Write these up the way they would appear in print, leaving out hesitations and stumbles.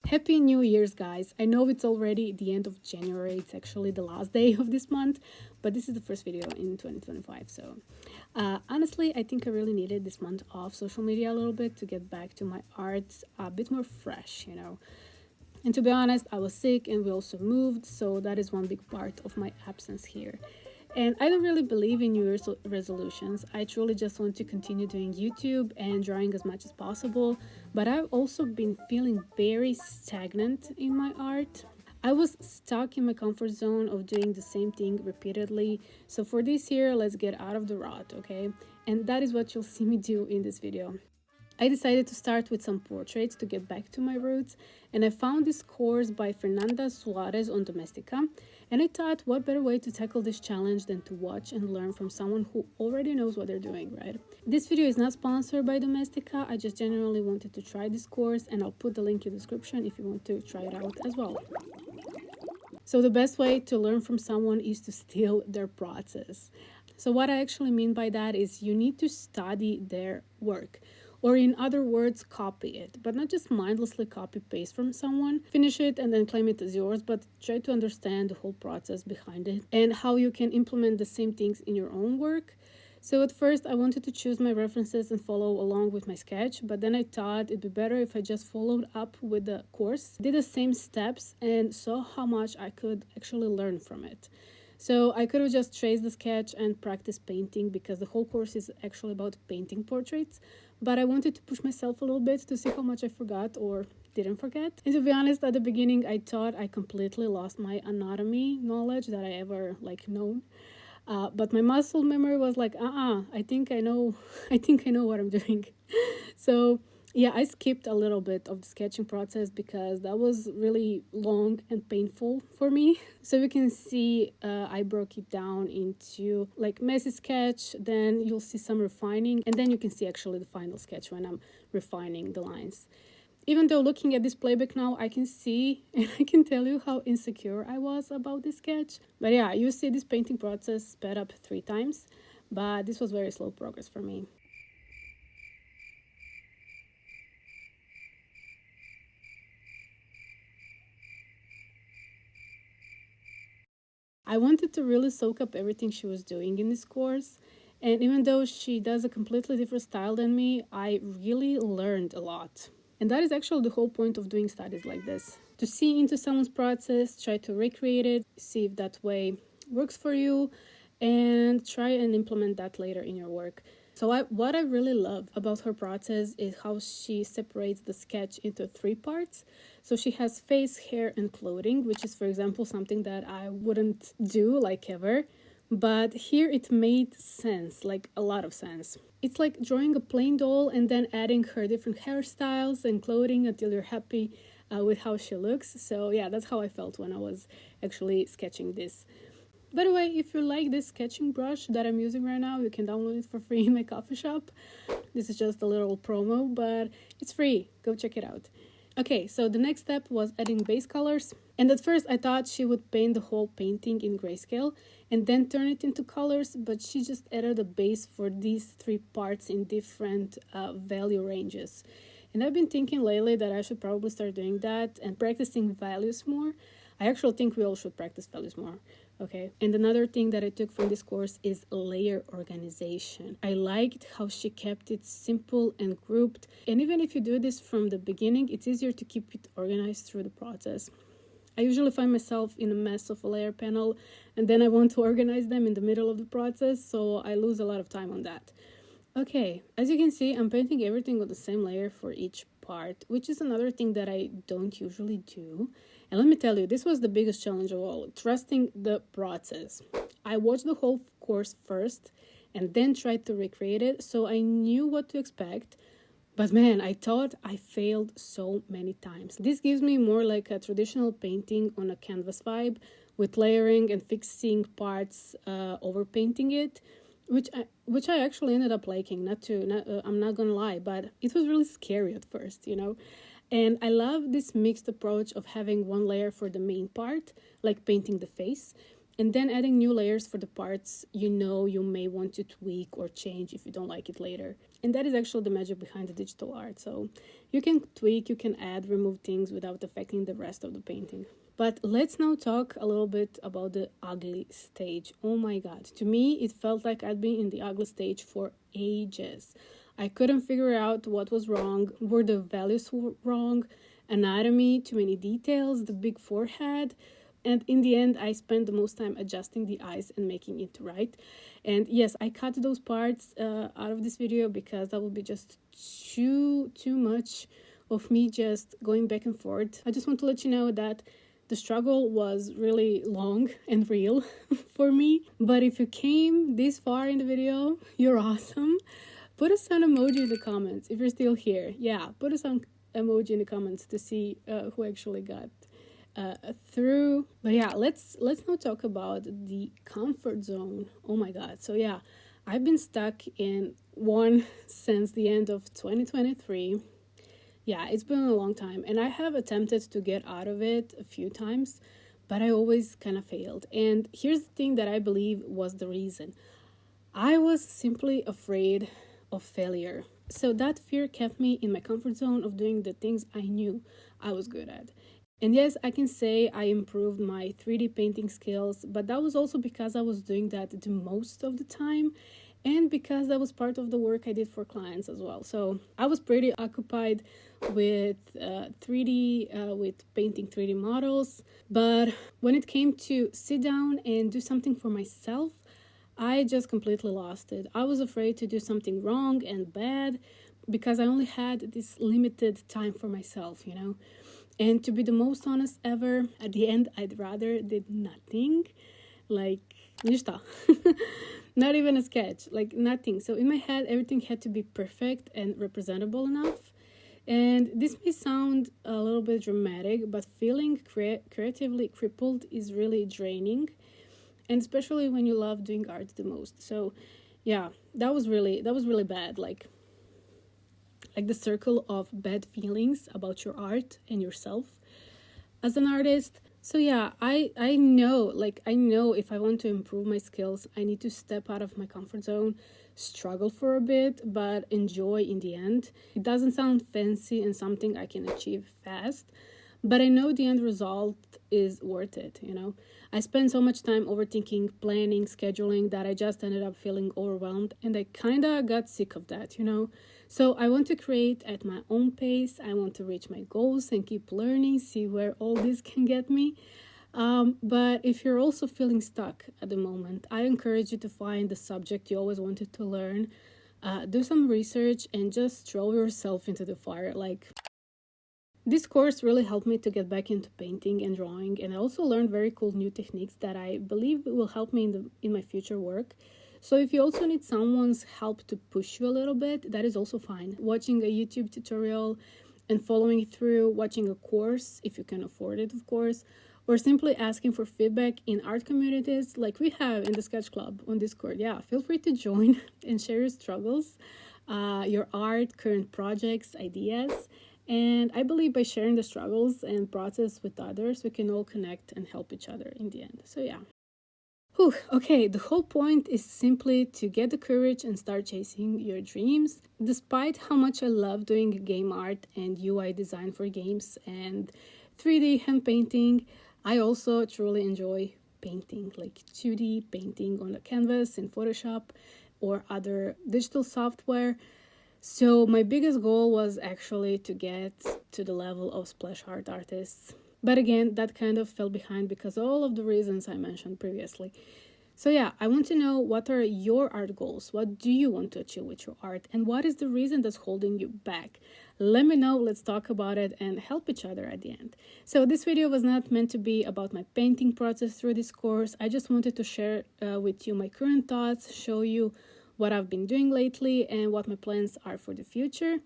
Happy New Year's, guys. I know it's already the end of January. It's actually the last day of this month, but this is the first video in 2025. So honestly, I think I really needed this month off social media a little bit to get back to my art a bit more fresh. And to be honest, I was sick and we also moved, so that is one big part of my absence here. And I don't really believe in New Year's resolutions. I truly just want to continue doing YouTube and drawing as much as possible. But I've also been feeling very stagnant in my art. I was stuck in my comfort zone of doing the same thing repeatedly. So for this year, let's get out of the rut, okay? And that is what you'll see me do in this video. I decided to start with some portraits to get back to my roots, and I found this course by Fernanda Suarez on Domestika, and I thought what better way to tackle this challenge than to watch and learn from someone who already knows what they're doing, right? This video is not sponsored by Domestika. I just genuinely wanted to try this course, and I'll put the link in the description if you want to try it out as well. So the best way to learn from someone is to steal their process. So what I actually mean by that is you need to study their work. Or in other words, copy it, but not just mindlessly copy paste from someone, finish it and then claim it as yours, but try to understand the whole process behind it and how you can implement the same things in your own work. So at first I wanted to choose my references and follow along with my sketch, but then I thought it'd be better if I just followed up with the course, did the same steps and saw how much I could actually learn from it. So I could have just traced the sketch and practiced painting because the whole course is actually about painting portraits. But I wanted to push myself a little bit to see how much I forgot or didn't forget. And to be honest, at the beginning, I thought I completely lost my anatomy knowledge that I ever known. But my muscle memory was like, I think I know what I'm doing. So yeah, I skipped a little bit of the sketching process because that was really long and painful for me. So you can see I broke it down into messy sketch, then you'll see some refining, and then you can see actually the final sketch when I'm refining the lines. Even though looking at this playback now, I can see and I can tell you how insecure I was about this sketch. But yeah, you see this painting process sped up 3 times, but this was very slow progress for me. I wanted to really soak up everything she was doing in this course, and even though she does a completely different style than me, I really learned a lot. And that is actually the whole point of doing studies like this. To see into someone's process, try to recreate it, see if that way works for you, and try and implement that later in your work. So what I really love about her process is how she separates the sketch into 3 parts. So she has face, hair, and clothing, which is, for example, something that I wouldn't do ever. But here it made sense, a lot of sense. It's like drawing a plain doll and then adding her different hairstyles and clothing until you're happy with how she looks. So yeah, that's how I felt when I was actually sketching this. By the way, if you like this sketching brush that I'm using right now, you can download it for free in my coffee shop. This is just a little promo, but it's free. Go check it out. Okay, so the next step was adding base colors. And at first I thought she would paint the whole painting in grayscale and then turn it into colors, but she just added a base for these 3 parts in different value ranges. And I've been thinking lately that I should probably start doing that and practicing values more. I actually think we all should practice values more, okay? And another thing that I took from this course is layer organization. I liked how she kept it simple and grouped. And even if you do this from the beginning, it's easier to keep it organized through the process. I usually find myself in a mess of a layer panel, and then I want to organize them in the middle of the process, so I lose a lot of time on that. Okay, as you can see, I'm painting everything on the same layer for each part, which is another thing that I don't usually do. And let me tell you, this was the biggest challenge of all, trusting the process. I watched the whole course first and then tried to recreate it, so I knew what to expect. But man, I thought I failed so many times. This gives me more like a traditional painting on a canvas vibe, with layering and fixing parts over painting it, which I actually ended up liking. I'm not gonna lie, but it was really scary at first, And I love this mixed approach of having one layer for the main part, like painting the face, and then adding new layers for the parts you know you may want to tweak or change if you don't like it later. And that is actually the magic behind the digital art. So you can tweak, you can add, remove things without affecting the rest of the painting. But let's now talk a little bit about the ugly stage. Oh my god, to me it felt like I'd been in the ugly stage for ages. I couldn't figure out what was wrong, were the values wrong, anatomy, too many details, the big forehead. And in the end, I spent the most time adjusting the eyes and making it right. And yes, I cut those parts out of this video because that would be just too much of me just going back and forth. I just want to let you know that the struggle was really long and real for me. But if you came this far in the video, you're awesome. Put a sun emoji in the comments if you're still here. Yeah, put a sun emoji in the comments to see who actually got through. But yeah, let's now talk about the comfort zone. Oh my god. So yeah, I've been stuck in one since the end of 2023. Yeah, it's been a long time, and I have attempted to get out of it a few times, but I always kind of failed. And here's the thing that I believe was the reason. I was simply afraid of failure. So that fear kept me in my comfort zone of doing the things I knew I was good at. And yes, I can say I improved my 3D painting skills, but that was also because I was doing that the most of the time, and because that was part of the work I did for clients as well. So I was pretty occupied with 3D, with painting 3D models. But when it came to sit down and do something for myself, I just completely lost it. I was afraid to do something wrong and bad because I only had this limited time for myself, you know. And to be the most honest ever, at the end, I'd rather did nothing, like ništa. Not even a sketch, like nothing. So in my head, everything had to be perfect and representable enough. And this may sound a little bit dramatic, but feeling creatively crippled is really draining. And especially when you love doing art the most. So yeah, that was really bad. Like the circle of bad feelings about your art and yourself as an artist. So yeah, I know if I want to improve my skills, I need to step out of my comfort zone, struggle for a bit, but enjoy in the end. It doesn't sound fancy and something I can achieve fast, but I know the end result is worth it, you know. I spent so much time overthinking, planning, scheduling that I just ended up feeling overwhelmed, and I kind of got sick of that, you know. So I want to create at my own pace. I want to reach my goals and keep learning, see where all this can get me. But if you're also feeling stuck at the moment, I encourage you to find the subject you always wanted to learn, do some research, and just throw yourself into the fire. Like, this course really helped me to get back into painting and drawing, and I also learned very cool new techniques that I believe will help me in my future work. So if you also need someone's help to push you a little bit, that is also fine. Watching a YouTube tutorial and following through, watching a course, if you can afford it, of course, or simply asking for feedback in art communities like we have in the Sketch Club on Discord. Yeah, feel free to join and share your struggles, your art, current projects, ideas. And I believe by sharing the struggles and process with others, we can all connect and help each other in the end. So yeah. Whew, okay, the whole point is simply to get the courage and start chasing your dreams. Despite how much I love doing game art and UI design for games and 3D hand painting, I also truly enjoy painting, like 2D painting on a canvas in Photoshop or other digital software. So my biggest goal was actually to get to the level of splash art artists. But again, that kind of fell behind because of all of the reasons I mentioned previously. So yeah, I want to know, what are your art goals? What do you want to achieve with your art? And what is the reason that's holding you back? Let me know, let's talk about it and help each other at the end. So this video was not meant to be about my painting process through this course. I just wanted to share with you my current thoughts, show you what I've been doing lately and what my plans are for the future.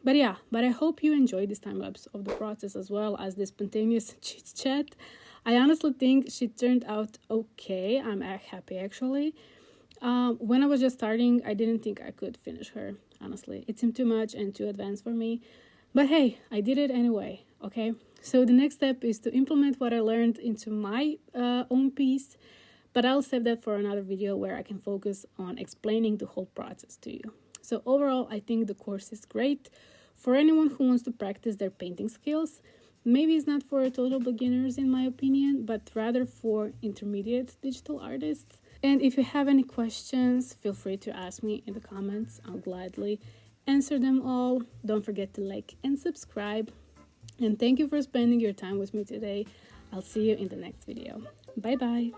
But I hope you enjoyed this time-lapse of the process as well as this spontaneous chit-chat. I honestly think she turned out okay. I'm happy, actually. When I was just starting, I didn't think I could finish her, honestly. It seemed too much and too advanced for me. But hey, I did it anyway, okay? So the next step is to implement what I learned into my own piece, but I'll save that for another video where I can focus on explaining the whole process to you. So overall, I think the course is great for anyone who wants to practice their painting skills. Maybe it's not for total beginners in my opinion, but rather for intermediate digital artists. And if you have any questions, feel free to ask me in the comments. I'll gladly answer them all. Don't forget to like and subscribe. And thank you for spending your time with me today. I'll see you in the next video. Bye bye.